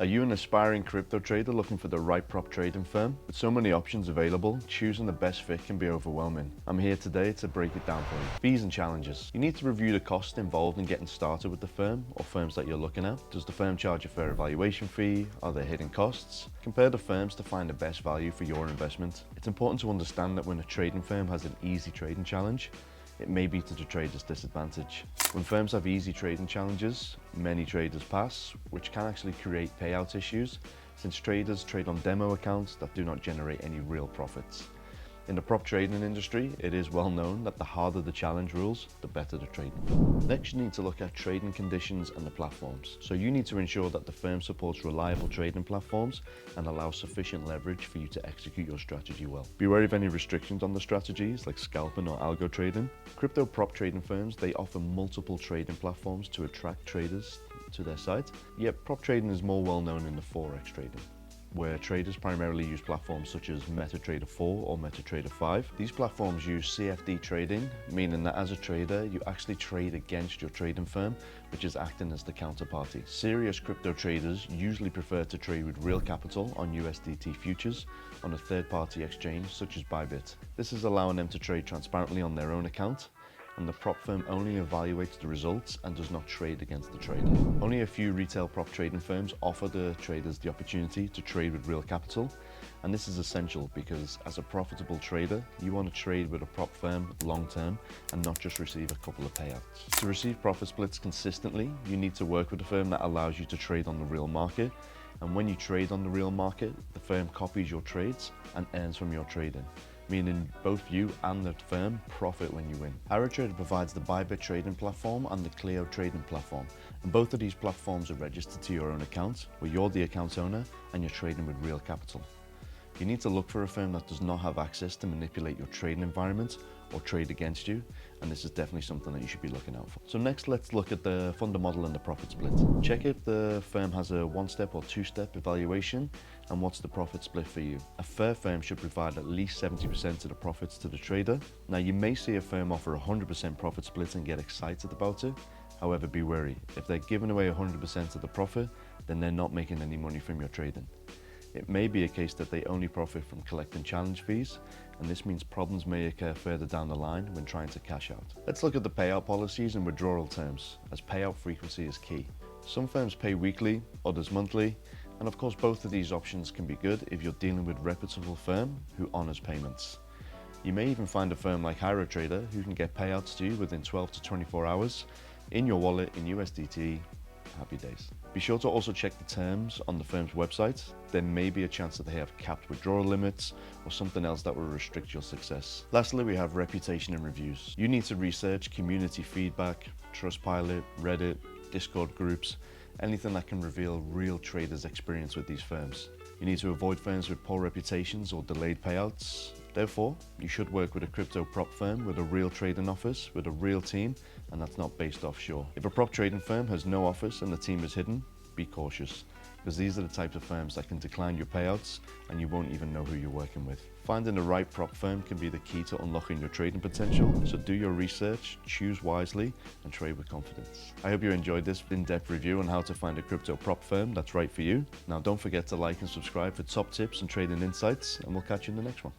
Are you an aspiring crypto trader looking for the right prop trading firm? With so many options available, choosing the best fit can be overwhelming. I'm here today to break it down for you. Fees and challenges. You need to review the costs involved in getting started with the firm or firms that you're looking at. Does the firm charge a fair evaluation fee? Are there hidden costs? Compare the firms to find the best value for your investment. It's important to understand that when a trading firm has an easy trading challenge, it may be to the trader's disadvantage. When firms have easy trading challenges, many traders pass, which can actually create payout issues since traders trade on demo accounts that do not generate any real profits. In the prop trading industry, it is well known that the harder the challenge rules, the better the trading. Next, you need to look at trading conditions and the platforms. So you need to ensure that the firm supports reliable trading platforms and allows sufficient leverage for you to execute your strategy well. Be wary of any restrictions on the strategies like scalping or algo trading. Crypto prop trading firms, they offer multiple trading platforms to attract traders to their site, yet prop trading is more well known in the forex trading, where traders primarily use platforms such as MetaTrader 4 or MetaTrader 5. These platforms use CFD trading, meaning that as a trader, you actually trade against your trading firm, which is acting as the counterparty. Serious crypto traders usually prefer to trade with real capital on USDT futures on a third-party exchange such as Bybit. This is allowing them to trade transparently on their own account, and the prop firm only evaluates the results and does not trade against the trader. Only a few retail prop trading firms offer the traders the opportunity to trade with real capital, and this is essential because as a profitable trader, you want to trade with a prop firm long term and not just receive a couple of payouts. To receive profit splits consistently, you need to work with a firm that allows you to trade on the real market, and when you trade on the real market, the firm copies your trades and earns from your trading, meaning both you and the firm profit when you win. HyroTrader provides the Bybit trading platform and the Clio trading platform, and both of these platforms are registered to your own account, where you're the account owner and you're trading with real capital. You need to look for a firm that does not have access to manipulate your trading environment or trade against you, and this is definitely something that you should be looking out for. So next, let's look at the funder model and the profit split. Check if the firm has a one-step or two-step evaluation and what's the profit split for you. A fair firm should provide at least 70% of the profits to the trader. Now, you may see a firm offer 100% profit split and get excited about it. However, be wary. If they're giving away 100% of the profit, then they're not making any money from your trading. It may be a case that they only profit from collecting challenge fees, and this means problems may occur further down the line when trying to cash out. Let's look at the payout policies and withdrawal terms, as payout frequency is key. Some firms pay weekly, others monthly, and of course both of these options can be good if you're dealing with a reputable firm who honors payments. You may even find a firm like HyroTrader who can get payouts to you within 12 to 24 hours in your wallet in USDT. Happy days. Be sure to also check the terms on the firm's website. There may be a chance that they have capped withdrawal limits or something else that will restrict your success. Lastly, we have reputation and reviews. You need to research community feedback, Trustpilot, Reddit, Discord groups, anything that can reveal real traders' experience with these firms. You need to avoid firms with poor reputations or delayed payouts. Therefore, you should work with a crypto prop firm with a real trading office, with a real team, and that's not based offshore. If a prop trading firm has no office and the team is hidden, be cautious, because these are the types of firms that can decline your payouts and you won't even know who you're working with. Finding the right prop firm can be the key to unlocking your trading potential, so do your research, choose wisely, and trade with confidence. I hope you enjoyed this in-depth review on how to find a crypto prop firm that's right for you. Now don't forget to like and subscribe for top tips and trading insights, and we'll catch you in the next one.